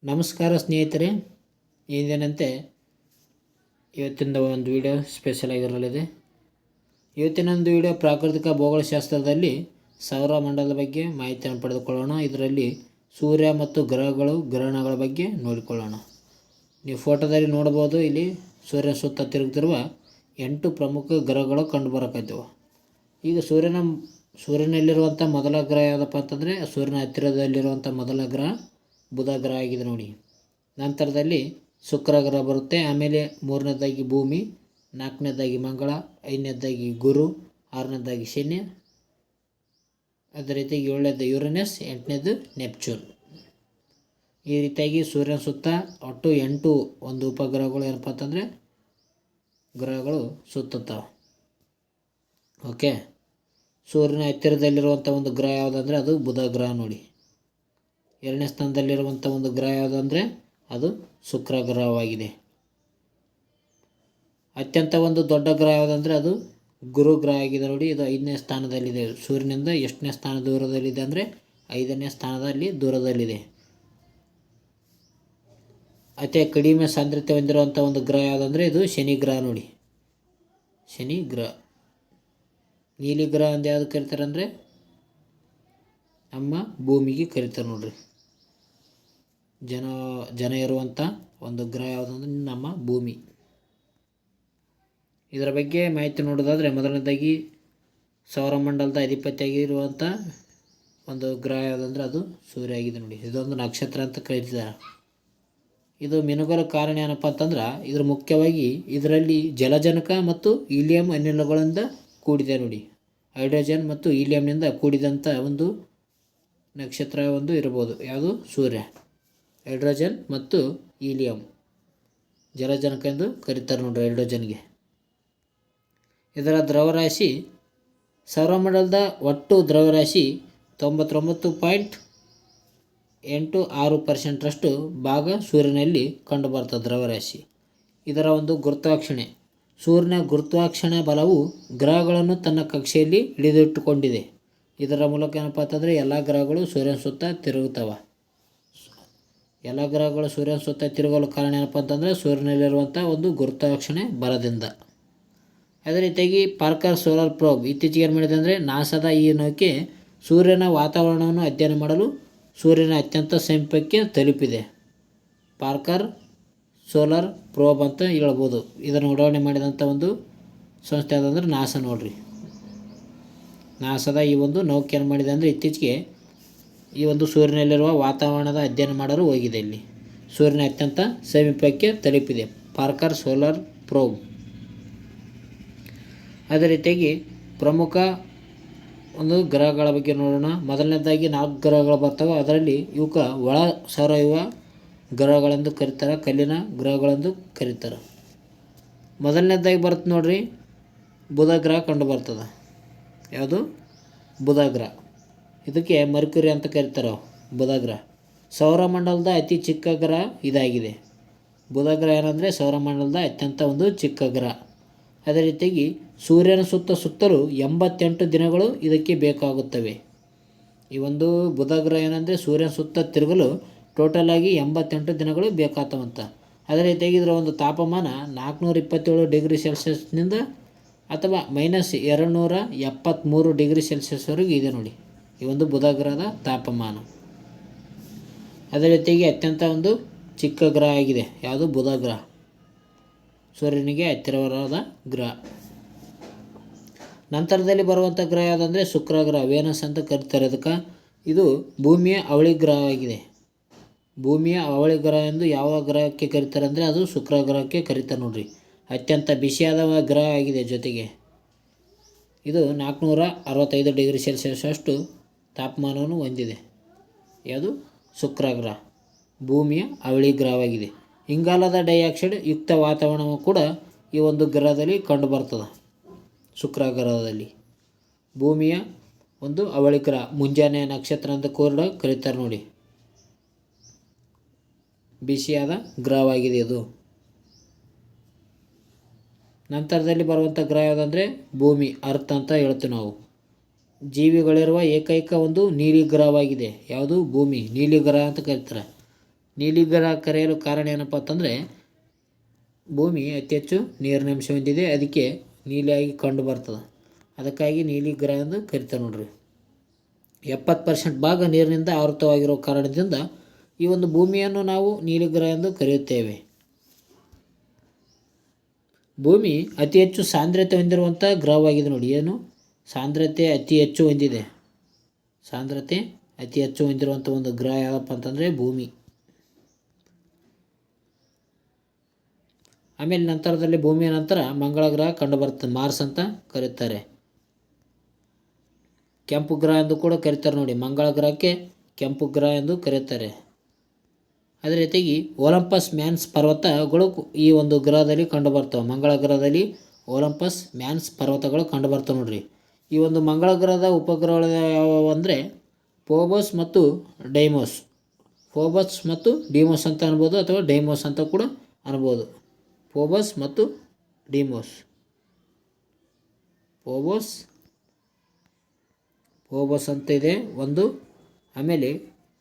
ನಮಸ್ಕಾರ ಸ್ನೇಹಿತರೆ, ಏನೇನಂತೆ ಇವತ್ತಿನ ಒಂದು ವಿಡಿಯೋ ಸ್ಪೆಷಲ್ ಆಗಿರಲಿದೆ. ಇವತ್ತಿನ ಒಂದು ವಿಡಿಯೋ ಪ್ರಾಕೃತಿಕ ಭೂಗೋಳಶಾಸ್ತ್ರದಲ್ಲಿ ಸೌರಮಂಡಲದ ಬಗ್ಗೆ ಮಾಹಿತಿಯನ್ನು ಪಡೆದುಕೊಳ್ಳೋಣ. ಇದರಲ್ಲಿ ಸೂರ್ಯ ಮತ್ತು ಗ್ರಹಗಳು, ಗ್ರಹಣಗಳ ಬಗ್ಗೆ ನೋಡಿಕೊಳ್ಳೋಣ. ನೀವು ಫೋಟೋದಲ್ಲಿ ನೋಡ್ಬೋದು, ಇಲ್ಲಿ ಸೂರ್ಯನ ಸುತ್ತ ತಿರುಗುತ್ತಿರುವ 8 ಪ್ರಮುಖ ಗ್ರಹಗಳು ಕಂಡುಬರಕೈತವೆ. ಈಗ ಸೂರ್ಯನಲ್ಲಿರುವಂಥ ಮೊದಲ ಗ್ರಹ ಯಾವುದಪ್ಪ ಅಂತಂದರೆ, ಸೂರ್ಯನ ಹತ್ತಿರದಲ್ಲಿರುವಂಥ ಮೊದಲ ಗ್ರಹ ಬುಧ ಗ್ರಹ ಆಗಿದೆ ನೋಡಿ. ನಂತರದಲ್ಲಿ ಶುಕ್ರ ಗ್ರಹ ಬರುತ್ತೆ. ಆಮೇಲೆ ಮೂರನೇದಾಗಿ ಭೂಮಿ, ನಾಲ್ಕನೇದಾಗಿ ಮಂಗಳ, ಐದನೇದಾಗಿ ಗುರು, ಆರನೇದಾಗಿ ಶನಿ, ಅದೇ ರೀತಿಯಾಗಿ ಏಳನೇದು ಯುರೇನಸ್, ಎಂಟನೇದು ನೆಪ್ಚೂನ್. ಈ ರೀತಿಯಾಗಿ ಸೂರ್ಯನ ಸುತ್ತ ಒಟ್ಟು 8 ಒಂದು ಉಪಗ್ರಹಗಳು ಏನಪ್ಪ ಅಂತಂದರೆ ಗ್ರಹಗಳು ಸುತ್ತುತ್ತವೆ. ಓಕೆ, ಸೂರ್ಯನ ಹತ್ತಿರದಲ್ಲಿರುವಂಥ ಒಂದು ಗ್ರಹ ಯಾವುದಂದರೆ ಅದು ಬುಧ ಗ್ರಹ ನೋಡಿ. ಎರಡನೇ ಸ್ಥಾನದಲ್ಲಿರುವಂಥ ಒಂದು ಗ್ರಹ ಯಾವುದಂದರೆ ಅದು ಶುಕ್ರ ಗ್ರಹವಾಗಿದೆ. ಅತ್ಯಂತ ಒಂದು ದೊಡ್ಡ ಗ್ರಹ ಯಾವುದಂದರೆ ಅದು ಗುರು ಗ್ರಹ ಆಗಿದೆ ನೋಡಿ. ಇದು 5ನೇ ಸ್ಥಾನದಲ್ಲಿದೆ. ಸೂರ್ಯನಿಂದ ಎಷ್ಟನೇ ಸ್ಥಾನ ದೂರದಲ್ಲಿದೆ ಅಂದರೆ 5ನೇ ಸ್ಥಾನದಲ್ಲಿ ದೂರದಲ್ಲಿದೆ. ಅತಿ ಕಡಿಮೆ ಸಾಂದ್ರತೆ ಹೊಂದಿರುವಂಥ ಒಂದು ಗ್ರಹ ಯಾವುದಂದರೆ ಇದು ಶನಿ ಗ್ರಹ ನೋಡಿ. ಶನಿ ಗ್ರಹ. ನೀಲಿ ಗ್ರಹ ಅಂತ ಯಾವುದು ಕರೀತಾರೆ ಅಂದರೆ ನಮ್ಮ ಭೂಮಿಗೆ ಕರೀತಾರೆ ನೋಡ್ರಿ. ಜನ ಇರುವಂಥ ಒಂದು ಗ್ರಹ ಯಾವುದಂದ್ರೆ ನಮ್ಮ ಭೂಮಿ. ಇದರ ಬಗ್ಗೆ ಮಾಹಿತಿ ನೋಡೋದಾದರೆ, ಮೊದಲನೇದಾಗಿ ಸೌರಮಂಡಲದ ಅಧಿಪತಿಯಾಗಿರುವಂಥ ಒಂದು ಗ್ರಹ ಯಾವುದಂದ್ರೆ ಅದು ಸೂರ್ಯ ಆಗಿದೆ ನೋಡಿ. ಇದೊಂದು ನಕ್ಷತ್ರ ಅಂತ ಕರೀತಾರೆ. ಇದು ಮಿನುಗಲು ಕಾರಣ ಏನಪ್ಪ ಅಂತಂದ್ರೆ, ಇದ್ರ ಮುಖ್ಯವಾಗಿ ಇದರಲ್ಲಿ ಜಲಜನಕ ಮತ್ತು ಹೀಲಿಯಂ ಅನಿಲಗಳಿಂದ ಕೂಡಿದೆ ನೋಡಿ. ಹೈಡ್ರೋಜನ್ ಮತ್ತು ಹೀಲಿಯಂನಿಂದ ಕೂಡಿದಂಥ ಒಂದು ನಕ್ಷತ್ರ ಒಂದು ಇರ್ಬೋದು. ಯಾವುದು? ಸೂರ್ಯ. ಹೈಡ್ರೋಜನ್ ಮತ್ತು ಹೀಲಿಯಂ ಜಲಜನಕ ಎಂದು ಕರೀತಾರೆ ನೋಡ್ರಿ ಹೈಡ್ರೋಜನ್ಗೆ. ಇದರ ದ್ರವ್ಯರಾಶಿ, ಸೌರಮಂಡಲದ ಒಟ್ಟು ದ್ರವ್ಯರಾಶಿ 99.86% ಭಾಗ ಸೂರ್ಯನಲ್ಲಿ ಕಂಡುಬರ್ತದೆ ದ್ರವ್ಯರಾಶಿ. ಇದರ ಒಂದು ಗುರುತ್ವಾಕರ್ಷಣೆ, ಸೂರ್ಯನ ಗುರುತ್ವಾಕರ್ಷಣೆ ಬಲವು ಗ್ರಹಗಳನ್ನು ತನ್ನ ಕಕ್ಷೆಯಲ್ಲಿ ಹಿಡಿದಿಟ್ಟುಕೊಂಡಿದೆ. ಇದರ ಮೂಲಕ ಏನಪ್ಪ ಅಂತಂದರೆ ಎಲ್ಲ ಗ್ರಹಗಳು ಸೂರ್ಯನ ಸುತ್ತ ತಿರುಗುತ್ತವೆ. ಎಲ್ಲ ಗ್ರಹಗಳು ಸೂರ್ಯನ ಸುತ್ತ ತಿರುಗಲು ಕಾರಣ ಏನಪ್ಪ ಅಂತಂದರೆ ಸೂರ್ಯನಲ್ಲಿರುವಂಥ ಒಂದು ಗುರುತ್ವಾಕರ್ಷಣೆ ಬಲದಿಂದ. ಅದೇ ರೀತಿಯಾಗಿ ಪಾರ್ಕರ್ ಸೋಲಾರ್ ಪ್ರೋಬ್ ಇತ್ತೀಚೆಗೆ ಏನು ಮಾಡಿದೆ ಅಂದರೆ, ನಾಸಾದ ಈ ನೌಕೆ ಸೂರ್ಯನ ವಾತಾವರಣವನ್ನು ಅಧ್ಯಯನ ಮಾಡಲು ಸೂರ್ಯನ ಅತ್ಯಂತ ಸಮೀಪಕ್ಕೆ ತಲುಪಿದೆ. ಪಾರ್ಕರ್ ಸೋಲಾರ್ ಪ್ರೋಬ್ ಅಂತ ಹೇಳ್ಬೋದು. ಇದನ್ನು ಉಡಾವಣೆ ಮಾಡಿದಂಥ ಒಂದು ಸಂಸ್ಥೆ ಯಾವುದಂದ್ರೆ ನಾಸಾ ನೋಡ್ರಿ. ನಾಸಾದ ಈ ಒಂದು ನೌಕೆ ಏನು ಮಾಡಿದೆ ಅಂದರೆ ಇತ್ತೀಚೆಗೆ ಈ ಒಂದು ಸೂರ್ಯನಲ್ಲಿರುವ ವಾತಾವರಣದ ಅಧ್ಯಯನ ಮಾಡಲು ಹೋಗಿದೆ. ಇಲ್ಲಿ ಸೂರ್ಯನ ಅತ್ಯಂತ ಸಮೀಪಕ್ಕೆ ತಲುಪಿದೆ ಪಾರ್ಕರ್ ಸೋಲಾರ್ ಪ್ರೋಬ್. ಅದೇ ರೀತಿಯಾಗಿ ಪ್ರಮುಖ ಒಂದು ಗ್ರಹಗಳ ಬಗ್ಗೆ ನೋಡೋಣ. ಮೊದಲನೇದಾಗಿ 4 ಗ್ರಹಗಳು ಬರ್ತವೆ. ಅದರಲ್ಲಿ ಇವಕ್ಕೆ ಒಳ ಸೌರವ್ಯೂಹ ಗ್ರಹಗಳೆಂದು ಕರೀತಾರೆ, ಕಲ್ಲಿನ ಗ್ರಹಗಳೆಂದು ಕರೀತಾರೆ. ಮೊದಲನೇದಾಗಿ ಬರುತ್ತೆ ನೋಡ್ರಿ, ಬುಧ ಗ್ರಹ ಕಂಡು ಬರ್ತದೆ. ಯಾವುದು? ಬುಧ ಗ್ರಹ. ಇದಕ್ಕೆ ಮರ್ಕ್ಯುರಿ ಅಂತ ಕರೀತಾರೆ. ಬುಧ ಗ್ರಹ ಸೌರಮಂಡಲದ ಅತಿ ಚಿಕ್ಕ ಗ್ರಹ ಇದಾಗಿದೆ. ಬುಧ ಗ್ರಹ ಏನಂದರೆ ಸೌರಮಂಡಲದ ಅತ್ಯಂತ ಒಂದು ಚಿಕ್ಕ ಗ್ರಹ. ಅದೇ ರೀತಿಯಾಗಿ ಸೂರ್ಯನ ಸುತ್ತಲೂ 88 ದಿನಗಳು ಇದಕ್ಕೆ ಬೇಕಾಗುತ್ತವೆ. ಈ ಒಂದು ಬುಧ ಗ್ರಹ ಏನಂದರೆ ಸೂರ್ಯನ ಸುತ್ತ ತಿರುಗಲು ಟೋಟಲ್ ಆಗಿ 88 ದಿನಗಳು ಬೇಕಾಗ್ತವಂತ. ಅದೇ ರೀತಿಯಾಗಿ ಇದರ ಒಂದು ತಾಪಮಾನ 427 ಡಿಗ್ರಿ ಸೆಲ್ಸಿಯಸ್ನಿಂದ ಅಥವಾ -273 ಡಿಗ್ರಿ ಸೆಲ್ಸಿಯಸ್ವರೆಗೂ ಇದೆ ನೋಡಿ ಈ ಒಂದು ಬುಧ ಗ್ರಹದ ತಾಪಮಾನ. ಅದೇ ರೀತಿಯಾಗಿ ಅತ್ಯಂತ ಒಂದು ಚಿಕ್ಕ ಗ್ರಹ ಆಗಿದೆ. ಯಾವುದು? ಬುಧ ಗ್ರಹ. ಸೂರ್ಯನಿಗೆ ಹತ್ತಿರವಾದ ಗ್ರಹ. ನಂತರದಲ್ಲಿ ಬರುವಂಥ ಗ್ರಹ ಯಾವುದಂದರೆ ಶುಕ್ರ ಗ್ರಹ, ವೇನಸ್ ಅಂತ ಕರೀತಾರೆ ಅದಕ್ಕೆ. ಇದು ಭೂಮಿಯ ಅವಳಿ ಗ್ರಹವಾಗಿದೆ. ಭೂಮಿಯ ಅವಳಿ ಗ್ರಹ ಎಂದು ಯಾವ ಗ್ರಹಕ್ಕೆ ಕರೀತಾರೆ ಅಂದರೆ ಅದು ಶುಕ್ರ ಗ್ರಹಕ್ಕೆ ಕರೀತಾರೆ ನೋಡ್ರಿ. ಅತ್ಯಂತ ಬಿಸಿಯಾದ ಗ್ರಹ ಆಗಿದೆ. ಜೊತೆಗೆ ಇದು 465 ಡಿಗ್ರಿ ಸೆಲ್ಸಿಯಸ್ ಅಷ್ಟು ತಾಪಮಾನವನ್ನು ಹೊಂದಿದೆ. ಯಾವುದು? ಶುಕ್ರ ಗ್ರಹ ಭೂಮಿಯ ಅವಳಿ ಗ್ರಹವಾಗಿದೆ. ಇಂಗಾಲದ ಡೈಆಕ್ಸೈಡ್ ಯುಕ್ತ ವಾತಾವರಣವು ಕೂಡ ಈ ಒಂದು ಗ್ರಹದಲ್ಲಿ ಕಂಡುಬರ್ತದೆ. ಶುಕ್ರ ಗ್ರಹದಲ್ಲಿ ಭೂಮಿಯ ಒಂದು ಅವಳಿ ಗ್ರಹ, ಮುಂಜಾನೆ ನಕ್ಷತ್ರ ಅಂತ ಕೂಡ ಕರೀತಾರೆ ನೋಡಿ. ಬಿಸಿಯಾದ ಗ್ರಹವಾಗಿದೆ ಇದು. ನಂತರದಲ್ಲಿ ಬರುವಂಥ ಗ್ರಹ ಯಾವುದಂದರೆ ಭೂಮಿ, ಅರ್ತ್ ಅಂತ ಹೇಳ್ತೀವಿ ನಾವು. ಜೀವಿಗಳಿರುವ ಏಕೈಕ ಒಂದು ನೀಲಿ ಗ್ರಹವಾಗಿದೆ. ಯಾವುದು? ಭೂಮಿ ನೀಲಿ ಗ್ರಹ ಅಂತ ಕರೀತಾರೆ. ನೀಲಿ ಗ್ರಹ ಕರೆಯಲು ಕಾರಣ ಏನಪ್ಪ ಅಂತಂದರೆ ಭೂಮಿ ಅತಿ ಹೆಚ್ಚು ನೀರಿನ ಅಂಶ ಹೊಂದಿದೆ, ಅದಕ್ಕೆ ನೀಲಿಯಾಗಿ ಕಂಡು ಬರ್ತದೆ. ಅದಕ್ಕಾಗಿ ನೀಲಿ ಗ್ರಹ ಎಂದು ಕರಿತಾರೆ ನೋಡ್ರಿ. 70% ಭಾಗ ನೀರಿನಿಂದ ಆವೃತವಾಗಿರೋ ಕಾರಣದಿಂದ ಈ ಒಂದು ಭೂಮಿಯನ್ನು ನಾವು ನೀಲಿ ಗ್ರಹ ಎಂದು ಕರೆಯುತ್ತೇವೆ. ಭೂಮಿ ಅತಿ ಹೆಚ್ಚು ಸಾಂದ್ರತೆ ಹೊಂದಿರುವಂಥ ಗ್ರಹವಾಗಿದೆ ನೋಡಿ. ಏನು ಸಾಂದ್ರತೆ ಅತಿ ಹೆಚ್ಚು ಹೊಂದಿದೆ, ಸಾಂದ್ರತೆ ಅತಿ ಹೆಚ್ಚು ಹೊಂದಿರುವಂಥ ಒಂದು ಗ್ರಹ ಯಾವುದಪ್ಪ ಅಂತಂದರೆ ಭೂಮಿ. ಆಮೇಲೆ ನಂತರದಲ್ಲಿ ಭೂಮಿಯ ನಂತರ ಮಂಗಳ ಗ್ರಹ ಕಂಡುಬರ್ತದೆ, ಮಾರ್ಸ್ ಅಂತ ಕರೀತಾರೆ. ಕೆಂಪು ಗ್ರಹ ಎಂದು ಕೂಡ ಕರೀತಾರೆ ನೋಡಿ. ಮಂಗಳ ಗ್ರಹಕ್ಕೆ ಕೆಂಪು ಗ್ರಹ ಎಂದು ಕರೀತಾರೆ. ಅದೇ ರೀತಿಯಾಗಿ ಒಲಂಪಸ್ ಮ್ಯಾನ್ಸ್ ಪರ್ವತಗಳು ಈ ಒಂದು ಗ್ರಹದಲ್ಲಿ ಕಂಡುಬರ್ತವೆ. ಮಂಗಳ ಗ್ರಹದಲ್ಲಿ ಒಲಂಪಸ್ ಮ್ಯಾನ್ಸ್ ಪರ್ವತಗಳು ಕಂಡುಬರ್ತವೆ ನೋಡ್ರಿ. ಈ ಒಂದು ಮಂಗಳ ಗ್ರಹದ ಉಪಗ್ರಹಗಳು ಯಾವುವು ಅಂದರೆ ಫೋಬಸ್ ಮತ್ತು ಡೈಮೋಸ್. ಫೋಬಸ್ ಮತ್ತು ಡಿಮೋಸ್ ಅಂತ ಅನ್ಬೋದು, ಅಥವಾ ಡೈಮೋಸ್ ಅಂತ ಕೂಡ ಅನ್ಬೋದು. ಫೋಬಸ್ ಮತ್ತು ಡಿಮೋಸ್. ಫೋಬಸ್ ಅಂತ ಇದೆ ಒಂದು, ಆಮೇಲೆ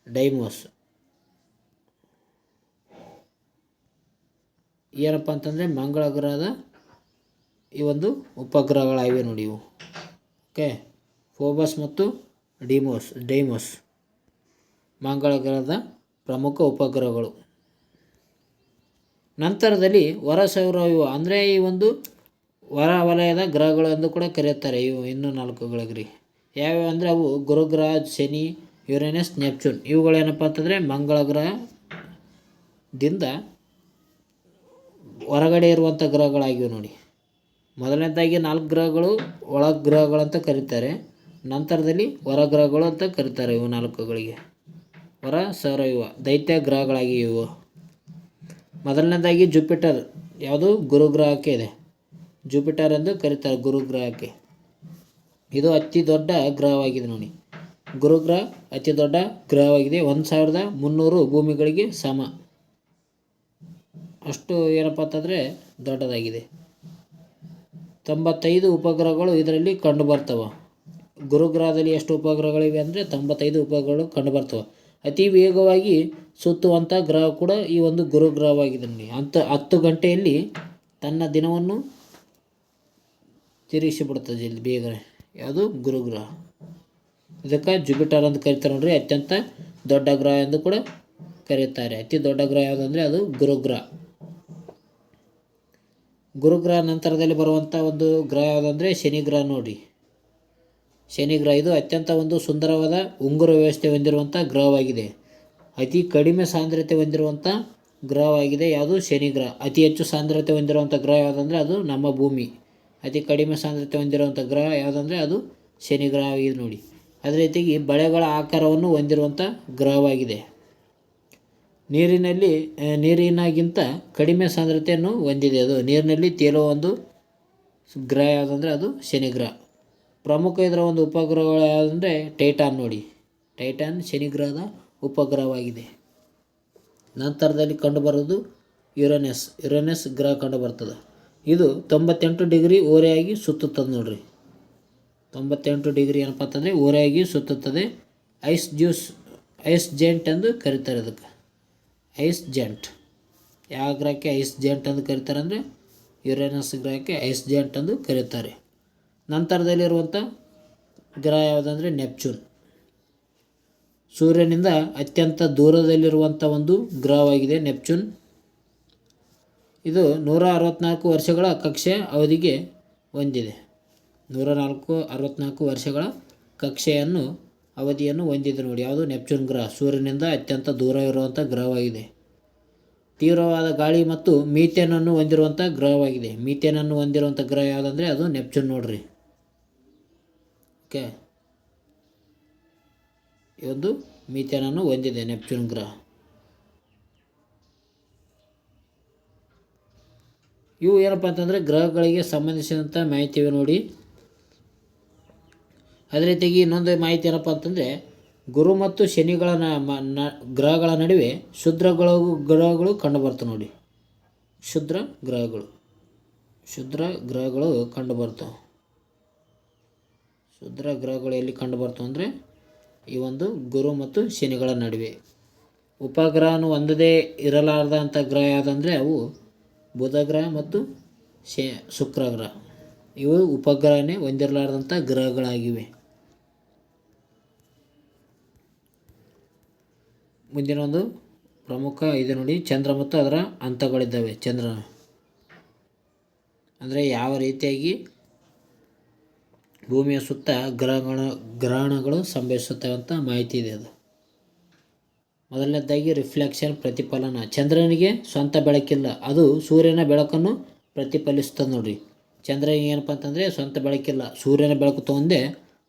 ಡೈಮೋಸ್. ಏನಪ್ಪ ಅಂತಂದರೆ ಮಂಗಳ ಗ್ರಹದ ಈ ಒಂದು ಉಪಗ್ರಹಗಳಾಗಿವೆ ನೋಡಿ ಇವು. ಓಕೆ, ಫೋಬಸ್ ಮತ್ತು ಡೈಮೋಸ್ ಮಂಗಳ ಗ್ರಹದ ಪ್ರಮುಖ ಉಪಗ್ರಹಗಳು. ನಂತರದಲ್ಲಿ ಹೊರ ಸೌರವ್ಯೂಹ ಅಂದರೆ ಈ ಒಂದು ಹೊರ ವಲಯದ ಗ್ರಹಗಳು ಎಂದು ಕೂಡ ಕರೆಯುತ್ತಾರೆ. ಇವು ಇನ್ನೂ 4 ಗ್ರಹಗಳು ಯಾವ್ಯಾವ ಅಂದರೆ ಅವು ಗುರುಗ್ರಹ, ಶನಿ, ಯುರೇನಸ್, ನೆಪ್ಚೂನ್. ಇವುಗಳೇನಪ್ಪ ಅಂತಂದರೆ ಮಂಗಳ ಗ್ರಹದಿಂದ ಹೊರಗಡೆ ಇರುವಂಥ ಗ್ರಹಗಳಾಗಿವೆ ನೋಡಿ. ಮೊದಲನೇದಾಗಿ 4 ಗ್ರಹಗಳು ಒಳ ಗ್ರಹಗಳಂತ ಕರೀತಾರೆ. ನಂತರದಲ್ಲಿ ಹೊರ ಗ್ರಹಗಳು ಅಂತ ಕರೀತಾರೆ. ಇವು 4ಗಳಿಗೆ ಹೊರ ಸೌರವ್ಯೂಹ ದೈತ್ಯ ಗ್ರಹಗಳಾಗಿವೆ ಇವು. ಮೊದಲನೇದಾಗಿ ಜುಪಿಟರ್, ಯಾವುದು ಗುರುಗ್ರಹಕ್ಕೆ ಇದೆ, ಜುಪಿಟರ್ ಎಂದು ಕರೀತಾರೆ ಗುರುಗ್ರಹಕ್ಕೆ. ಇದು ಅತಿ ದೊಡ್ಡ ಗ್ರಹವಾಗಿದೆ ನೋಡಿ. ಗುರುಗ್ರಹ ಅತಿ ದೊಡ್ಡ ಗ್ರಹವಾಗಿದೆ. 1300 ಭೂಮಿಗಳಿಗೆ ಸಮ. ಅಷ್ಟು ಏನಪ್ಪ ಅಂತಂದರೆ ದೊಡ್ಡದಾಗಿದೆ. 95 ಉಪಗ್ರಹಗಳು ಇದರಲ್ಲಿ ಕಂಡುಬರ್ತವೆ. ಗುರುಗ್ರಹದಲ್ಲಿ ಎಷ್ಟು ಉಪಗ್ರಹಗಳಿವೆ ಅಂದರೆ 95 ಉಪಗ್ರಹಗಳು ಕಂಡುಬರ್ತವೆ. ಅತಿ ವೇಗವಾಗಿ ಸುತ್ತುವಂಥ ಗ್ರಹ ಕೂಡ ಈ ಒಂದು ಗುರುಗ್ರಹವಾಗಿದೆ ನೋಡಿ. 10 ಗಂಟೆಯಲ್ಲಿ ತನ್ನ ದಿನವನ್ನು ತಿರುಗಿಸಿಬಿಡ್ತದೆ ಜಲ್ದಿ ಬೇಗನೆ. ಯಾವುದು ಗುರುಗ್ರಹ. ಇದಕ್ಕೆ ಜುಪಿಟರ್ ಅಂತ ಕರೀತಾರೆ ನೋಡ್ರಿ. ಅತ್ಯಂತ ದೊಡ್ಡ ಗ್ರಹ ಎಂದು ಕೂಡ ಕರೀತಾರೆ. ಅತಿ ದೊಡ್ಡ ಗ್ರಹ ಯಾವುದಂದರೆ ಅದು ಗುರುಗ್ರಹ. ಗುರುಗ್ರಹ ನಂತರದಲ್ಲಿ ಬರುವಂಥ ಒಂದು ಗ್ರಹ ಯಾವುದಂದರೆ ಶನಿ ಗ್ರಹ ನೋಡಿ. ಶನಿ ಗ್ರಹ ಇದು ಅತ್ಯಂತ ಒಂದು ಸುಂದರವಾದ ಉಂಗುರ ವ್ಯವಸ್ಥೆ ಹೊಂದಿರುವಂಥ ಗ್ರಹವಾಗಿದೆ. ಅತಿ ಕಡಿಮೆ ಸಾಂದ್ರತೆ ಹೊಂದಿರುವಂಥ ಗ್ರಹವಾಗಿದೆ ಯಾವುದು ಶನಿ ಗ್ರಹ. ಅತಿ ಹೆಚ್ಚು ಸಾಂದ್ರತೆ ಹೊಂದಿರುವಂಥ ಗ್ರಹ ಯಾವುದಂದರೆ ಅದು ನಮ್ಮ ಭೂಮಿ. ಅತಿ ಕಡಿಮೆ ಸಾಂದ್ರತೆ ಹೊಂದಿರುವಂಥ ಗ್ರಹ ಯಾವುದಂದರೆ ಅದು ಶನಿ ಗ್ರಹ ಆಗಿದೆ ನೋಡಿ. ಅದೇ ರೀತಿಯಾಗಿ ಬಳೆಗಳ ಆಕಾರವನ್ನು ಹೊಂದಿರುವಂಥ ಗ್ರಹವಾಗಿದೆ. ನೀರಿನಗಿಂತ ಕಡಿಮೆ ಸಾಂದ್ರತೆಯನ್ನು ಹೊಂದಿದೆ. ಅದು ನೀರಿನಲ್ಲಿ ತೇಲುವ ಒಂದು ಗ್ರಹ ಯಾವುದಂದರೆ ಅದು ಶನಿ ಗ್ರಹ. ಪ್ರಮುಖ ಇದರ ಒಂದು ಉಪಗ್ರಹಗಳು ಯಾವುದಂದರೆ ಟೈಟಾನ್ ನೋಡಿ. ಟೈಟಾನ್ ಶನಿ ಗ್ರಹದ ಉಪಗ್ರಹವಾಗಿದೆ. ನಂತರದಲ್ಲಿ ಕಂಡುಬರೋದು ಯುರೇನಸ್ ಗ್ರಹ ಕಂಡುಬರ್ತದೆ. ಇದು 98 ಡಿಗ್ರಿ ಓರೆಯಾಗಿ ಸುತ್ತುತ್ತದೆ ನೋಡ್ರಿ. 98 ಡಿಗ್ರಿ ಏನಪ್ಪ ಅಂತಂದರೆ ಓರೆಯಾಗಿ ಸುತ್ತುತ್ತದೆ. ಐಸ್ ಜೆಂಟ್ ಎಂದು ಕರೀತಾರೆ ಅದಕ್ಕೆ. ಐಸ್ ಜೆಂಟ್. ಯಾವ ಗ್ರಹಕ್ಕೆ ಐಸ್ ಜೆಂಟ್ ಎಂದು ಕರೀತಾರೆ ಅಂದರೆ ಯುರೇನಸ್ ಗ್ರಹಕ್ಕೆ ಐಸ್ ಜೆಂಟ್ ಎಂದು ಕರೀತಾರೆ. ನಂತರದಲ್ಲಿರುವಂಥ ಗ್ರಹ ಯಾವುದಂದರೆ ನೆಪ್ಚೂನ್. ಸೂರ್ಯನಿಂದ ಅತ್ಯಂತ ದೂರದಲ್ಲಿರುವಂಥ ಒಂದು ಗ್ರಹವಾಗಿದೆ ನೆಪ್ಚೂನ್. ಇದು 164 ವರ್ಷಗಳ ಕಕ್ಷೆ ಅವಧಿಗೆ ಹೊಂದಿದೆ. 164 ವರ್ಷಗಳ ಕಕ್ಷೆಯನ್ನು ಅವಧಿಯನ್ನು ಹೊಂದಿದೆ ನೋಡಿ. ಯಾವುದು ನೆಪ್ಚೂನ್ ಗ್ರಹ ಸೂರ್ಯನಿಂದ ಅತ್ಯಂತ ದೂರ ಇರುವಂಥ ಗ್ರಹವಾಗಿದೆ. ತೀವ್ರವಾದ ಗಾಳಿ ಮತ್ತು ಮೀಥೇನನ್ನು ಹೊಂದಿರುವಂಥ ಗ್ರಹವಾಗಿದೆ. ಮೀಥೇನನ್ನು ಹೊಂದಿರುವಂಥ ಗ್ರಹ ಯಾವುದಂದರೆ ಅದು ನೆಪ್ಚೂನ್ ನೋಡ್ರಿ. ಓಕೆ, ಈ ಒಂದು ಮೀಥೇನನ್ನು ಹೊಂದಿದೆ ನೆಪ್ಚೂನ್ ಗ್ರಹ. ಇವು ಏನಪ್ಪ ಅಂತಂದರೆ ಗ್ರಹಗಳಿಗೆ ಸಂಬಂಧಿಸಿದಂಥ ಮಾಹಿತಿವೆ ನೋಡಿ. ಅದೇ ರೀತಿಯಾಗಿ ಇನ್ನೊಂದು ಮಾಹಿತಿ ಏನಪ್ಪ ಅಂತಂದರೆ ಗುರು ಮತ್ತು ಶನಿಗಳ ಗ್ರಹಗಳ ನಡುವೆ ಕ್ಷುದ್ರ ಗ್ರಹಗಳು ಕಂಡುಬರ್ತವೆ ನೋಡಿ. ಕ್ಷುದ್ರ ಗ್ರಹಗಳು ಕಂಡುಬರ್ತವೆ. ಕ್ಷುದ್ರ ಗ್ರಹಗಳು ಎಲ್ಲಿ ಕಂಡುಬರ್ತವೆ ಅಂದರೆ ಈ ಒಂದು ಗುರು ಮತ್ತು ಶನಿಗಳ ನಡುವೆ. ಉಪಗ್ರಹನು ಒಂದೇ ಇರಲಾರ್ದಂಥ ಗ್ರಹ ಯಾವುದಂದರೆ ಅವು ಬುಧ ಗ್ರಹ ಮತ್ತು ಶುಕ್ರ ಗ್ರಹ. ಇವು ಉಪಗ್ರಹನೇ ಹೊಂದಿರಲಾರ್ದಂಥ ಗ್ರಹಗಳಾಗಿವೆ. ಮುಂದಿನ ಒಂದು ಪ್ರಮುಖ ಇದೆ ನೋಡಿ, ಚಂದ್ರ ಮತ್ತು ಅದರ ಹಂತಗಳಿದ್ದಾವೆ. ಚಂದ್ರನ ಅಂದರೆ ಯಾವ ರೀತಿಯಾಗಿ ಭೂಮಿಯ ಸುತ್ತ ಗ್ರಹಣಗಳು ಸಂಭವಿಸುತ್ತವೆ ಅಂತ ಮಾಹಿತಿ ಇದೆ. ಅದು ಮೊದಲನೇದಾಗಿ ರಿಫ್ಲೆಕ್ಷನ್, ಪ್ರತಿಫಲನ. ಚಂದ್ರನಿಗೆ ಸ್ವಂತ ಬೆಳಕಿಲ್ಲ, ಅದು ಸೂರ್ಯನ ಬೆಳಕನ್ನು ಪ್ರತಿಫಲಿಸ್ತದೆ ನೋಡ್ರಿ. ಚಂದ್ರನಿಗೆ ಏನಪ್ಪ ಅಂತಂದರೆ ಸ್ವಂತ ಬೆಳಕಿಲ್ಲ, ಸೂರ್ಯನ ಬೆಳಕು ತೊಗೊಂಡೆ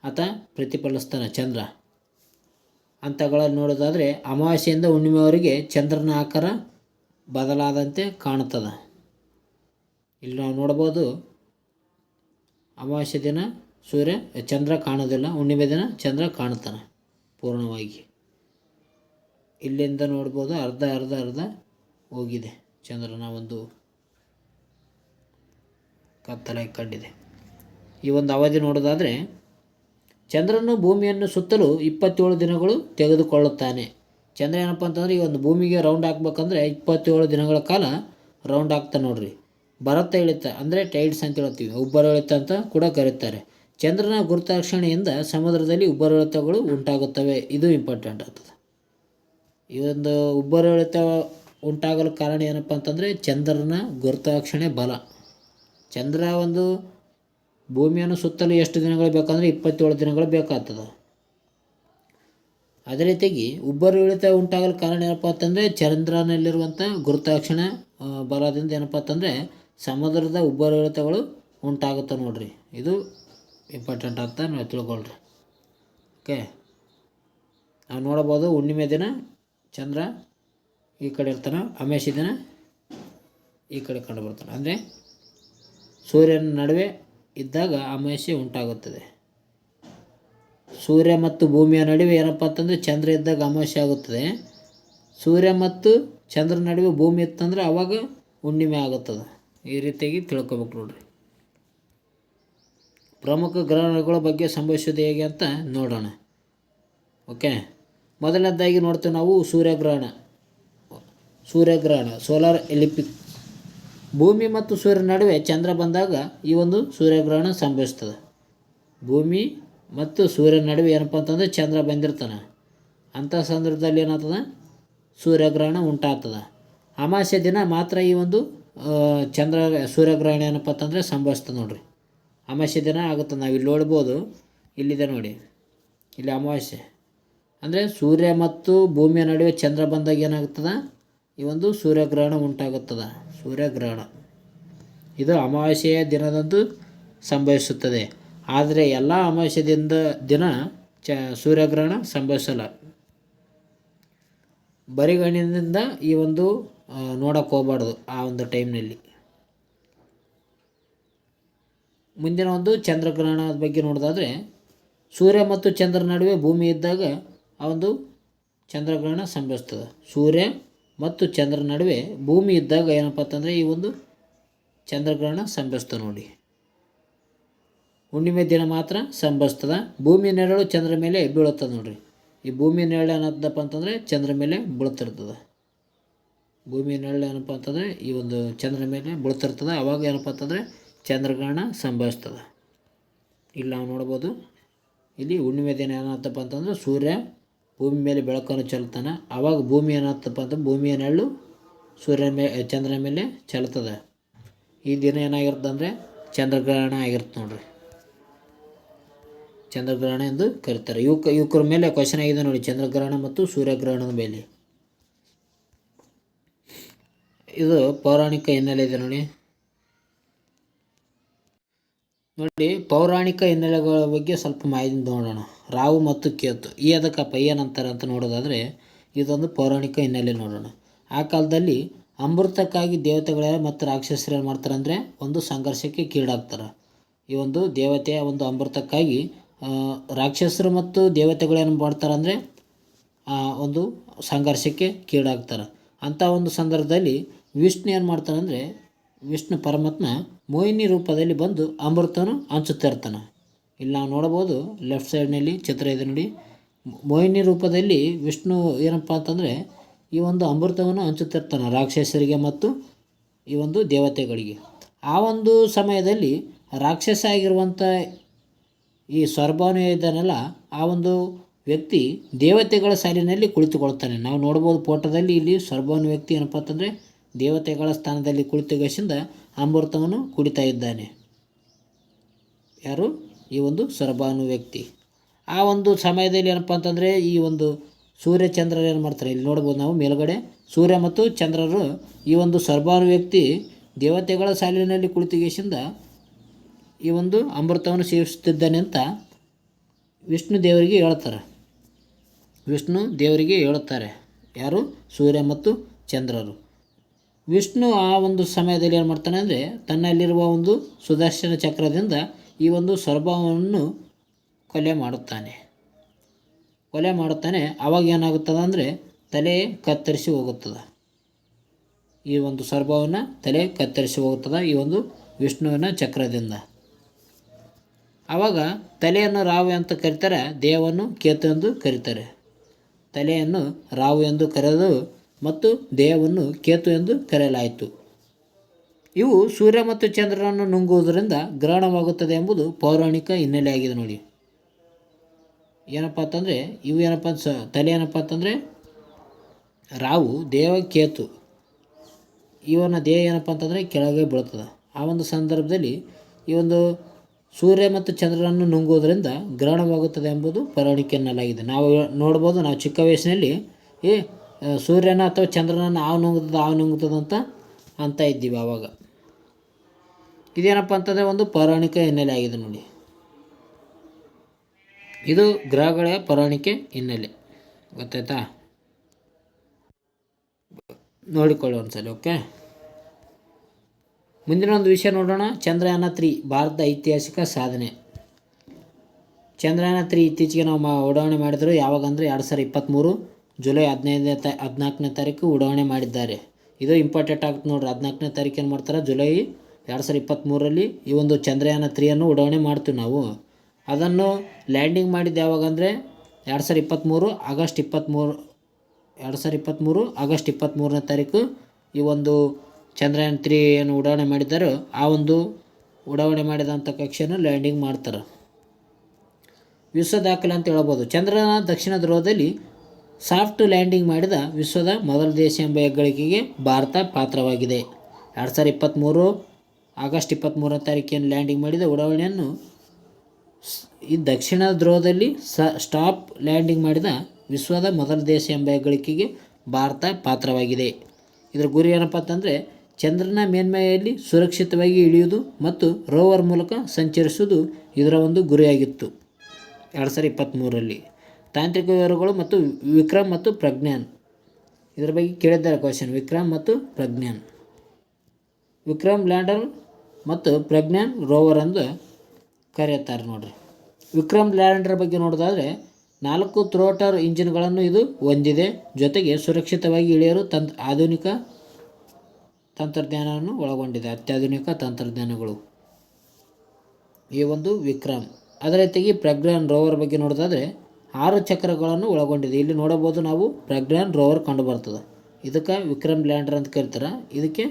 ಆತ ಪ್ರತಿಫಲಿಸ್ತಾನೆ ಚಂದ್ರ. ಹಂತಗಳಲ್ಲಿ ನೋಡೋದಾದರೆ ಅಮಾವಾಸ್ಯೆಯಿಂದ ಹುಣ್ಣಿಮೆವರೆಗೆ ಚಂದ್ರನ ಆಕಾರ ಬದಲಾದಂತೆ ಕಾಣುತ್ತದೆ. ಇಲ್ಲಿ ನಾವು ನೋಡ್ಬೋದು, ಅಮಾವಾಸ್ಯೆ ದಿನ ಚಂದ್ರ ಕಾಣೋದಿಲ್ಲ, ಹುಣ್ಣಿಮೆ ದಿನ ಚಂದ್ರ ಕಾಣುತ್ತಾನೆ ಪೂರ್ಣವಾಗಿ. ಇಲ್ಲಿಂದ ನೋಡ್ಬೋದು ಅರ್ಧ ಹೋಗಿದೆ, ಚಂದ್ರನ ಒಂದು ಕತ್ತಲಾಗಿ ಕಂಡಿದೆ. ಈ ಒಂದು ಅವಧಿ ನೋಡೋದಾದರೆ ಚಂದ್ರನು ಭೂಮಿಯನ್ನು ಸುತ್ತಲು 27 ದಿನಗಳು ತೆಗೆದುಕೊಳ್ಳುತ್ತಾನೆ. ಚಂದ್ರ ಏನಪ್ಪ ಅಂತಂದರೆ ಈ ಒಂದು ಭೂಮಿಗೆ ರೌಂಡ್ ಹಾಕ್ಬೇಕಂದ್ರೆ 27 ದಿನಗಳ ಕಾಲ ರೌಂಡ್ ಆಗ್ತಾನೆ ನೋಡ್ರಿ. ಭರತ ಇಳಿತ ಅಂದರೆ ಟೈಡ್ಸ್ ಅಂತ ಹೇಳ್ತೀವಿ, ಉಬ್ಬರವಿಳಿತ ಅಂತ ಕೂಡ ಕರೀತಾರೆ. ಚಂದ್ರನ ಗುರುತ್ವಾಕರ್ಷಣೆಯಿಂದ ಸಮುದ್ರದಲ್ಲಿ ಉಬ್ಬರವಿಳಿತಗಳು ಉಂಟಾಗುತ್ತವೆ. ಇದು ಇಂಪಾರ್ಟೆಂಟ್ ಆಗ್ತದೆ. ಈ ಒಂದು ಉಬ್ಬರವಿಳಿತ ಉಂಟಾಗಲು ಕಾರಣ ಏನಪ್ಪ ಅಂತಂದರೆ ಚಂದ್ರನ ಗುರುತ್ವಾಕರ್ಷಣೆ ಬಲ. ಚಂದ್ರ ಒಂದು ಭೂಮಿಯನ್ನು ಸುತ್ತಲು ಎಷ್ಟು ದಿನಗಳು ಬೇಕಂದರೆ 27 ದಿನಗಳು ಬೇಕಾಗ್ತದೆ. ಅದೇ ರೀತಿಯಾಗಿ ಉಬ್ಬರವಿಳಿತ ಉಂಟಾಗಲು ಕಾರಣ ಏನಪ್ಪ ಅಂತಂದರೆ ಚಂದ್ರನಲ್ಲಿರುವಂಥ ಗುರುತ್ವಾಕರ್ಷಣೆ ಬಲದಿಂದ ಏನಪ್ಪ ಅಂತಂದರೆ ಸಮುದ್ರದ ಉಬ್ಬರವಿಳಿತಗಳು ಉಂಟಾಗುತ್ತೆ ನೋಡ್ರಿ. ಇದು ಇಂಪಾರ್ಟೆಂಟ್ ಅಂತ ನಾವು ತಿಳ್ಕೊಳ್ರಿ. ಓಕೆ, ನಾವು ನೋಡ್ಬೋದು ಹುಣ್ಣಿಮೆ ದಿನ ಚಂದ್ರ ಈ ಕಡೆ ಇರ್ತಾನೆ, ಅಮಾವಾಸ್ಯೆ ದಿನ ಈ ಕಡೆ ಕಂಡು ಬರ್ತಾನೆ. ಅಂದರೆ ಸೂರ್ಯನ ನಡುವೆ ಇದ್ದಾಗ ಅಮಾವಾಸ್ಯೆ ಉಂಟಾಗುತ್ತದೆ. ಸೂರ್ಯ ಮತ್ತು ಭೂಮಿಯ ನಡುವೆ ಏನಪ್ಪ ಅಂತಂದರೆ ಚಂದ್ರ ಇದ್ದಾಗ ಅಮಾವಾಸ್ಯೆ ಆಗುತ್ತದೆ. ಸೂರ್ಯ ಮತ್ತು ಚಂದ್ರನ ನಡುವೆ ಭೂಮಿ ಇತ್ತಂದ್ರೆ ಆವಾಗ ಹುಣ್ಣಿಮೆ ಆಗುತ್ತದೆ. ಈ ರೀತಿಯಾಗಿ ತಿಳ್ಕೊಬೇಕು ನೋಡ್ರಿ. ಪ್ರಮುಖ ಗ್ರಹಣಗಳ ಬಗ್ಗೆ ಸಂಭವಿಸೋದು ಹೇಗೆ ಅಂತ ನೋಡೋಣ. ಓಕೆ, ಮೊದಲನೇದಾಗಿ ನೋಡ್ತೇವೆ ನಾವು ಸೂರ್ಯಗ್ರಹಣ, ಸೋಲಾರ್ ಎಲಿಪ್ಟಿಕ್. ಭೂಮಿ ಮತ್ತು ಸೂರ್ಯನ ನಡುವೆ ಚಂದ್ರ ಬಂದಾಗ ಈ ಒಂದು ಸೂರ್ಯಗ್ರಹಣ ಸಂಭವಿಸ್ತದೆ. ಭೂಮಿ ಮತ್ತು ಸೂರ್ಯನ ನಡುವೆ ಏನಪ್ಪ ಅಂತಂದರೆ ಚಂದ್ರ ಬಂದಿರ್ತಾನೆ. ಅಂಥ ಸಂದರ್ಭದಲ್ಲಿ ಏನಾಗ್ತದೆ, ಸೂರ್ಯಗ್ರಹಣ ಉಂಟಾಗ್ತದೆ. ಅಮಾವಾಸ್ಯೆ ದಿನ ಮಾತ್ರ ಈ ಒಂದು ಸೂರ್ಯಗ್ರಹಣ ಏನಪ್ಪ ಅಂತಂದರೆ ಸಂಭವಿಸ್ತದೆ ನೋಡ್ರಿ. ಅಮಾವಾಸ್ಯೆ ದಿನ ಆಗುತ್ತೆ. ನಾವು ಇಲ್ಲಿ ನೋಡ್ಬೋದು, ಇಲ್ಲಿದೆ ನೋಡಿ, ಇಲ್ಲಿ ಅಮಾವಾಸ್ಯೆ ಅಂದರೆ ಸೂರ್ಯ ಮತ್ತು ಭೂಮಿಯ ನಡುವೆ ಚಂದ್ರ ಬಂದಾಗ ಏನಾಗ್ತದೆ, ಈ ಒಂದು ಸೂರ್ಯಗ್ರಹಣ ಉಂಟಾಗುತ್ತದೆ. ಸೂರ್ಯಗ್ರಹಣ ಇದು ಅಮಾವಾಸ್ಯೆಯ ದಿನದಂದು ಸಂಭವಿಸುತ್ತದೆ. ಆದರೆ ಎಲ್ಲ ಅಮಾವಾಸ್ಯೆ ದಿನ ಸೂರ್ಯಗ್ರಹಣ ಸಂಭವಿಸಲ್ಲ. ಬರಿಗಣ್ಣಿನಿಂದ ಈ ಒಂದು ನೋಡೋಕ್ಕೆ ಹೋಗಬಾರ್ದು ಆ ಒಂದು ಟೈಮ್ನಲ್ಲಿ. ಮುಂದಿನ ಒಂದು ಚಂದ್ರಗ್ರಹಣದ ಬಗ್ಗೆ ನೋಡೋದಾದರೆ ಸೂರ್ಯ ಮತ್ತು ಚಂದ್ರನ ನಡುವೆ ಭೂಮಿ ಇದ್ದಾಗ ಆ ಒಂದು ಚಂದ್ರಗ್ರಹಣ ಸಂಭವಿಸ್ತದೆ. ಸೂರ್ಯ ಮತ್ತು ಚಂದ್ರನ ನಡುವೆ ಭೂಮಿ ಇದ್ದಾಗ ಏನಪ್ಪ ಅಂತಂದರೆ ಈ ಒಂದು ಚಂದ್ರಗ್ರಹಣ ಸಂಭವಿಸ್ತದೆ ನೋಡಿ. ಹುಣ್ಣಿಮೆ ದಿನ ಮಾತ್ರ ಸಂಭವಿಸ್ತದೆ. ಭೂಮಿ ನೆರಳು ಚಂದ್ರ ಮೇಲೆ ಬೀಳುತ್ತದೆ ನೋಡ್ರಿ. ಈ ಭೂಮಿ ನೆರಳು ಏನತ್ತದಪ್ಪ ಅಂತಂದರೆ ಚಂದ್ರ ಮೇಲೆ ಬೀಳ್ತಿರ್ತದೆ. ಭೂಮಿ ನೆರಳು ಏನಪ್ಪ ಅಂತಂದರೆ ಈ ಒಂದು ಚಂದ್ರ ಮೇಲೆ ಬೀಳ್ತಿರ್ತದೆ. ಅವಾಗ ಏನಪ್ಪ ಅಂತಂದರೆ ಚಂದ್ರಗ್ರಹಣ ಸಂಭವಿಸ್ತದೆ. ಇಲ್ಲಿ ನಾವು ನೋಡ್ಬೋದು, ಇಲ್ಲಿ ಹುಣ್ಣಿಮೆ ದಿನ ಏನಾಗ್ತಪ್ಪ ಅಂತಂದರೆ ಸೂರ್ಯ ಭೂಮಿ ಮೇಲೆ ಬೆಳಕನ್ನು ಚೆಲ್ತಾನೆ. ಆವಾಗ ಭೂಮಿ ಏನಾಗ್ತಪ್ಪ ಅಂತಂದ್ರೆ ಭೂಮಿಯ ನೆರಳು ಚಂದ್ರನ ಮೇಲೆ ಚೆಲ್ತದೆ. ಈ ದಿನ ಏನಾಗಿರುತ್ತೆ ಅಂದರೆ ಚಂದ್ರಗ್ರಹಣ ಆಗಿರುತ್ತೆ ನೋಡ್ರಿ. ಚಂದ್ರಗ್ರಹಣ ಎಂದು ಕರೀತಾರೆ. ಯುವಕರ ಮೇಲೆ ಕ್ವಶನ್ ಆಗಿದೆ ನೋಡಿ, ಚಂದ್ರಗ್ರಹಣ ಮತ್ತು ಸೂರ್ಯಗ್ರಹಣದ ಮೇಲೆ. ಇದು ಪೌರಾಣಿಕ ಹಿನ್ನೆಲೆ ಇದೆ ನೋಡಿ. ಪೌರಾಣಿಕ ಹಿನ್ನೆಲೆಗಳ ಬಗ್ಗೆ ಸ್ವಲ್ಪ ಮಾಹಿತಿ ನೋಡೋಣ. ರಾಹು ಮತ್ತು ಕೇತು ಅದಕ್ಕಪ್ಪ ಏನಂತಾರೆ ಅಂತ ನೋಡೋದಾದರೆ ಇದೊಂದು ಪೌರಾಣಿಕ ಹಿನ್ನೆಲೆ ನೋಡೋಣ. ಆ ಕಾಲದಲ್ಲಿ ಅಮೃತಕ್ಕಾಗಿ ದೇವತೆಗಳ ಮತ್ತು ರಾಕ್ಷಸರು ಏನು ಮಾಡ್ತಾರೆ ಅಂದರೆ ಒಂದು ಸಂಘರ್ಷಕ್ಕೆ ಕೀಡಾಗ್ತಾರೆ. ಈ ಒಂದು ದೇವತೆಯ ಒಂದು ಅಮೃತಕ್ಕಾಗಿ ರಾಕ್ಷಸರು ಮತ್ತು ದೇವತೆಗಳೇನು ಮಾಡ್ತಾರೆ ಅಂದರೆ ಒಂದು ಸಂಘರ್ಷಕ್ಕೆ ಕೀಡಾಗ್ತಾರೆ. ಅಂಥ ಒಂದು ಸಂದರ್ಭದಲ್ಲಿ ವಿಷ್ಣು ಏನು ಮಾಡ್ತಾನೆ ಅಂದರೆ ವಿಷ್ಣು ಪರಮಾತ್ಮ ಮೋಹಿನಿ ರೂಪದಲ್ಲಿ ಬಂದು ಅಮೃತವನ್ನು ಹಂಚುತ್ತಿರ್ತಾನೆ. ಇಲ್ಲಿ ನಾವು ನೋಡ್ಬೋದು, ಲೆಫ್ಟ್ ಸೈಡ್ನಲ್ಲಿ ಚಿತ್ರ ಇದೆ ನೋಡಿ. ಮೋಹಿನಿ ರೂಪದಲ್ಲಿ ವಿಷ್ಣು ಏನಪ್ಪ ಅಂತಂದರೆ ಈ ಒಂದು ಅಮೃತವನ್ನು ಹಂಚುತ್ತಿರ್ತಾನೆ ರಾಕ್ಷಸರಿಗೆ ಮತ್ತು ಈ ಒಂದು ದೇವತೆಗಳಿಗೆ. ಆ ಒಂದು ಸಮಯದಲ್ಲಿ ರಾಕ್ಷಸ ಆಗಿರುವಂಥ ಈ ಸ್ವರ್ಭಾನು ಇದ್ದಾನಲ್ಲ, ಆ ಒಂದು ವ್ಯಕ್ತಿ ದೇವತೆಗಳ ಸಾಲಿನಲ್ಲಿ ಕುಳಿತುಕೊಳ್ತಾನೆ. ನಾವು ನೋಡ್ಬೋದು ಫೋಟೋದಲ್ಲಿ ಇಲ್ಲಿ ಸ್ವರ್ಭಾನು ವ್ಯಕ್ತಿ ಏನಪ್ಪ ಅಂತಂದರೆ ದೇವತೆಗಳ ಸ್ಥಾನದಲ್ಲಿ ಕುಳಿತುಗಸಿಂದ ಅಮೃತವನ್ನು ಕುಡಿತಾ ಇದ್ದಾನೆ. ಯಾರು? ಈ ಒಂದು ಸ್ವರ್ಭಾನು ವ್ಯಕ್ತಿ. ಆ ಒಂದು ಸಮಯದಲ್ಲಿ ಏನಪ್ಪ ಅಂತಂದರೆ ಈ ಒಂದು ಸೂರ್ಯ ಚಂದ್ರರು ಏನು ಮಾಡ್ತಾರೆ, ಇಲ್ಲಿ ನೋಡ್ಬೋದು ನಾವು ಮೇಲ್ಗಡೆ ಸೂರ್ಯ ಮತ್ತು ಚಂದ್ರರು ಈ ಒಂದು ಸ್ವರ್ಭಾನು ವ್ಯಕ್ತಿ ದೇವತೆಗಳ ಸಾಲಿನಲ್ಲಿ ಕುಳಿತುಗೇಶಿಂದ ಈ ಒಂದು ಅಮೃತವನ್ನು ಸೇವಿಸುತ್ತಿದ್ದಾನೆ ಅಂತ ವಿಷ್ಣು ದೇವರಿಗೆ ಹೇಳುತ್ತಾರೆ. ಯಾರು? ಸೂರ್ಯ ಮತ್ತು ಚಂದ್ರರು. ವಿಷ್ಣು ಆ ಒಂದು ಸಮಯದಲ್ಲಿ ಏನು ಮಾಡ್ತಾನೆ ಅಂದರೆ ತನ್ನಲ್ಲಿರುವ ಒಂದು ಸುದರ್ಶನ ಚಕ್ರದಿಂದ ಈ ಒಂದು ಸ್ವರ್ಭಾವವನ್ನು ಕೊಲೆ ಮಾಡುತ್ತಾನೆ. ಆವಾಗ ಏನಾಗುತ್ತದೆ ಅಂದರೆ ತಲೆ ಕತ್ತರಿಸಿ ಹೋಗುತ್ತದೆ. ಈ ಒಂದು ಸ್ವರ್ಭಾವವನ್ನು ತಲೆ ಕತ್ತರಿಸಿ ಹೋಗುತ್ತದೆ ಈ ಒಂದು ವಿಷ್ಣುವಿನ ಚಕ್ರದಿಂದ. ಆವಾಗ ತಲೆಯನ್ನು ರಾವು ಅಂತ ಕರೀತಾರೆ, ದೇಹವನ್ನು ಕೇತು ಎಂದು ಕರೀತಾರೆ. ತಲೆಯನ್ನು ರಾವು ಎಂದು ಕರೆದು ಮತ್ತು ದೇಹವನ್ನು ಕೇತು ಎಂದು ಕರೆಯಲಾಯಿತು. ಇವು ಸೂರ್ಯ ಮತ್ತು ಚಂದ್ರನನ್ನು ನುಂಗುವುದರಿಂದ ಗ್ರಹಣವಾಗುತ್ತದೆ ಎಂಬುದು ಪೌರಾಣಿಕ ಹಿನ್ನೆಲೆಯಾಗಿದೆ ನೋಡಿ. ಏನಪ್ಪ ಅಂತಂದರೆ ಇವು ತಲೆ ಏನಪ್ಪ ಅಂತಂದರೆ ರಾವು, ದೇಹ ಕೇತು, ಇವನ ದೇಹ ಏನಪ್ಪ ಅಂತಂದರೆ ಕೆಳಗೆ ಬೀಳ್ತದೆ. ಆ ಒಂದು ಸಂದರ್ಭದಲ್ಲಿ ಈ ಒಂದು ಸೂರ್ಯ ಮತ್ತು ಚಂದ್ರನನ್ನು ನುಂಗುವುದರಿಂದ ಗ್ರಹಣವಾಗುತ್ತದೆ ಎಂಬುದು ಪೌರಾಣಿಕ ಎನ್ನಲಾಗಿದೆ. ನಾವು ನೋಡ್ಬೋದು, ನಾವು ಚಿಕ್ಕ ವಯಸ್ಸಿನಲ್ಲಿ ಸೂರ್ಯನ ಅಥವಾ ಚಂದ್ರನನ್ನು ಹಾವು ನುಂಗುತ್ತದೆ ಅಂತ ಇದ್ದೀವಿ ಆವಾಗ. ಇದೇನಪ್ಪ ಅಂತಂದರೆ ಒಂದು ಪೌರಾಣಿಕ ಹಿನ್ನೆಲೆ ಆಗಿದೆ ನೋಡಿ. ಇದು ಗ್ರಹಗಳ ಪೌರಾಣಿಕ ಹಿನ್ನೆಲೆ, ಗೊತ್ತಾಯ್ತಾ? ನೋಡಿಕೊಳ್ಳಿ ಒಂದ್ಸಲ. ಓಕೆ, ಮುಂದಿನ ಒಂದು ವಿಷಯ ನೋಡೋಣ. ಚಂದ್ರಯಾನ 3 ಭಾರತದ ಐತಿಹಾಸಿಕ ಸಾಧನೆ. ಚಂದ್ರಯಾನ 3 ಇತ್ತೀಚೆಗೆ ನಾವು ಉಡಾವಣೆ ಮಾಡಿದರು. ಯಾವಾಗ ಅಂದರೆ 2023 ಜುಲೈ 14ನೇ ತಾರೀಕು ಉಡಾವಣೆ ಮಾಡಿದ್ದಾರೆ. ಇದು ಇಂಪಾರ್ಟೆಂಟ್ ಆಗುತ್ತೆ ನೋಡ್ರಿ. 14ನೇ ತಾರೀಕು ಏನು ಮಾಡ್ತಾರೆ, ಜುಲೈ 2023ರಲ್ಲಿ ಈ ಒಂದು ಚಂದ್ರಯಾನ 3 ಉಡಾವಣೆ ಮಾಡ್ತೀವಿ ನಾವು. ಅದನ್ನು ಲ್ಯಾಂಡಿಂಗ್ ಮಾಡಿದ್ದು ಯಾವಾಗ ಅಂದರೆ 2023 ಆಗಸ್ಟ್ 23ನೇ ತಾರೀಕು ಈ ಒಂದು ಚಂದ್ರಯಾನ 3 ಏನು ಉಡಾವಣೆ ಮಾಡಿದ್ದಾರೋ ಆ ಒಂದು ಉಡಾವಣೆ ಮಾಡಿದಂಥ ಕಕ್ಷೆಯನ್ನು ಲ್ಯಾಂಡಿಂಗ್ ಮಾಡ್ತಾರೆ. ವಿಶ್ವ ದಾಖಲೆ ಅಂತ ಹೇಳ್ಬೋದು. ಚಂದ್ರನ ದಕ್ಷಿಣ ಧ್ರುವದಲ್ಲಿ ಸಾಫ್ಟ್ ಲ್ಯಾಂಡಿಂಗ್ ಮಾಡಿದ ವಿಶ್ವದ ಮೊದಲ ದೇಶ ಎಂಬ ಹೆಗ್ಗಳಿಕೆಗೆ ಭಾರತ ಪಾತ್ರವಾಗಿದೆ. 2023 ಆಗಸ್ಟ್ 23ನೇ ತಾರೀಕೇನು ಲ್ಯಾಂಡಿಂಗ್ ಮಾಡಿದ ಉಡಾವಣೆಯನ್ನು ಈ ದಕ್ಷಿಣ ಧ್ರುವದಲ್ಲಿ ಸ್ಟಾಪ್ ಲ್ಯಾಂಡಿಂಗ್ ಮಾಡಿದ ವಿಶ್ವದ ಮೊದಲ ದೇಶ ಎಂಬ ಹೆಗ್ಗಳಿಕೆಗೆ ಭಾರತ ಪಾತ್ರವಾಗಿದೆ. ಇದರ ಗುರಿ ಏನಪ್ಪ ಅಂತಂದರೆ ಚಂದ್ರನ ಮೇಲ್ಮೈಯಲ್ಲಿ ಸುರಕ್ಷಿತವಾಗಿ ಇಳಿಯುವುದು ಮತ್ತು ರೋವರ್ ಮೂಲಕ ಸಂಚರಿಸುವುದು ಇದರ ಒಂದು ಗುರಿಯಾಗಿತ್ತು 2023ರಲ್ಲಿ. ತಾಂತ್ರಿಕ ವಿವರಗಳು ಮತ್ತು ವಿಕ್ರಮ್ ಮತ್ತು ಪ್ರಜ್ಞಾನ್, ಇದರ ಬಗ್ಗೆ ಕೇಳಿದ್ದಾರೆ ಕ್ವಶನ್. ವಿಕ್ರಮ್ ಮತ್ತು ಪ್ರಜ್ಞಾನ್, ವಿಕ್ರಮ್ ಲ್ಯಾಂಡರ್ ಮತ್ತು ಪ್ರಜ್ಞಾನ್ ರೋವರ್ ಎಂದು ಕರೆಯುತ್ತಾರೆ ನೋಡ್ರಿ. ವಿಕ್ರಮ್ ಲ್ಯಾಂಡರ್ ಬಗ್ಗೆ ನೋಡೋದಾದರೆ 4 ಥ್ರೋಟರ್ ಇಂಜಿನ್ಗಳನ್ನು ಇದು ಹೊಂದಿದೆ. ಜೊತೆಗೆ ಸುರಕ್ಷಿತವಾಗಿ ಇಳಿಯಲು ಆಧುನಿಕ ತಂತ್ರಜ್ಞಾನವನ್ನು ಒಳಗೊಂಡಿದೆ. ಅತ್ಯಾಧುನಿಕ ತಂತ್ರಜ್ಞಾನಗಳು ಈ ಒಂದು ವಿಕ್ರಮ್. ಅದರ ಜೊತೆಗೆ ಪ್ರಜ್ಞಾನ್ ರೋವರ್ ಬಗ್ಗೆ ನೋಡೋದಾದರೆ 6 ಚಕ್ರಗಳನ್ನು ಒಳಗೊಂಡಿದೆ. ಇಲ್ಲಿ ನೋಡಬಹುದು ನಾವು ಪ್ರಜ್ಞಾನ್ ರೋವರ್ ಕಂಡು ಬರ್ತದೆ. ಇದಕ್ಕೆ ವಿಕ್ರಮ್ ಲ್ಯಾಂಡರ್ ಅಂತ ಕರೀತಾರೆ, ಇದಕ್ಕೆ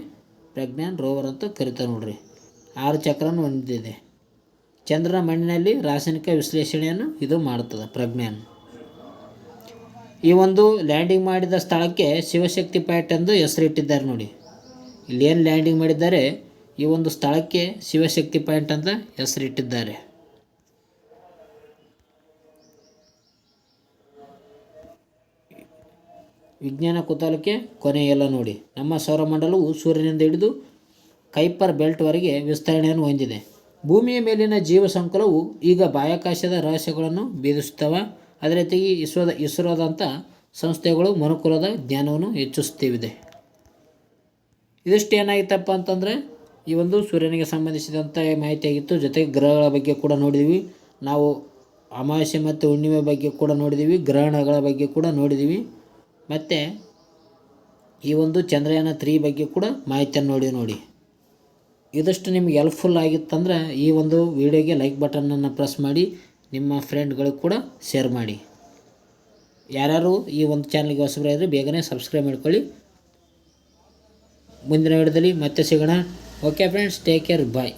ಪ್ರಜ್ಞಾನ್ ರೋವರ್ ಅಂತ ಕರೀತಾರೆ ನೋಡ್ರಿ. 6 ಚಕ್ರವನ್ನು ಹೊಂದಿದೆ. ಚಂದ್ರನ ಮಣ್ಣಿನಲ್ಲಿ ರಾಸಾಯನಿಕ ವಿಶ್ಲೇಷಣೆಯನ್ನು ಇದು ಮಾಡುತ್ತದೆ ಪ್ರಜ್ಞಾನ್. ಈ ಒಂದು ಲ್ಯಾಂಡಿಂಗ್ ಮಾಡಿದ ಸ್ಥಳಕ್ಕೆ ಶಿವಶಕ್ತಿ ಪಾಯಿಂಟ್ ಎಂದು ಹೆಸರಿಟ್ಟಿದ್ದಾರೆ ನೋಡಿ. ಇಲ್ಲಿ ಏನು ಲ್ಯಾಂಡಿಂಗ್ ಮಾಡಿದ್ದಾರೆ ಈ ಒಂದು ಸ್ಥಳಕ್ಕೆ ಶಿವಶಕ್ತಿ ಪಾಯಿಂಟ್ ಅಂತ ಹೆಸರಿಟ್ಟಿದ್ದಾರೆ. ವಿಜ್ಞಾನ ಕುತೂಹಲಕ್ಕೆ ಕೊನೆಯಲ್ಲ ನೋಡಿ. ನಮ್ಮ ಸೌರಮಂಡಲವು ಸೂರ್ಯನಿಂದ ಹಿಡಿದು ಕೈಪರ್ ಬೆಲ್ಟ್ವರೆಗೆ ವಿಸ್ತರಣೆಯನ್ನು ಹೊಂದಿದೆ. ಭೂಮಿಯ ಮೇಲಿನ ಜೀವ ಸಂಕುಲವು ಈಗ ಬಾಹ್ಯಾಕಾಶದ ರಹಸ್ಯಗಳನ್ನು ಭೇದಿಸುತ್ತವೆ. ಅದರ ಜೊತೆಗೆ ಇಸ್ರೋದಂಥ ಸಂಸ್ಥೆಗಳು ಮನುಕುಲದ ಜ್ಞಾನವನ್ನು ಹೆಚ್ಚಿಸುತ್ತಿವೆ. ಇದಿಷ್ಟು ಏನಾಗಿತ್ತಪ್ಪ ಅಂತಂದರೆ ಈ ಒಂದು ಸೂರ್ಯನಿಗೆ ಸಂಬಂಧಿಸಿದಂಥ ಮಾಹಿತಿಯಾಗಿತ್ತು. ಜೊತೆಗೆ ಗ್ರಹಗಳ ಬಗ್ಗೆ ಕೂಡ ನೋಡಿದ್ದೀವಿ ನಾವು. ಅಮಾವಾಸ್ಯೆ ಮತ್ತು ಹುಣ್ಣಿಮೆ ಬಗ್ಗೆ ಕೂಡ ನೋಡಿದ್ದೀವಿ, ಗ್ರಹಣಗಳ ಬಗ್ಗೆ ಕೂಡ ನೋಡಿದ್ದೀವಿ. ಮತ್ತು ಈ ಒಂದು ಚಂದ್ರಯಾನ 3 ಬಗ್ಗೆ ಕೂಡ ಮಾಹಿತಿಯನ್ನು ನೋಡಿ. ಇದಷ್ಟು ನಿಮ್ಗೆ ಹೆಲ್ಪ್ಫುಲ್ ಆಗಿತ್ತಂದ್ರೆ ಈ ಒಂದು ವಿಡಿಯೋಗೆ ಲೈಕ್ ಬಟನನ್ನು ಪ್ರೆಸ್ ಮಾಡಿ ನಿಮ್ಮ ಫ್ರೆಂಡ್ಗಳಿಗೆ ಕೂಡ ಶೇರ್ ಮಾಡಿ. ಯಾರ್ಯಾರು ಈ ಒಂದು ಚಾನಲ್ಗೆ ಹೊಸಬರಾದರೆ ಬೇಗನೆ ಸಬ್ಸ್ಕ್ರೈಬ್ ಮಾಡ್ಕೊಳ್ಳಿ. ಮುಂದಿನ ವಿಡಿಯೋದಲ್ಲಿ ಮತ್ತೆ ಸಿಗೋಣ. ಓಕೆ ಫ್ರೆಂಡ್ಸ್, ಟೇಕ್ ಕೇರ್, ಬಾಯ್.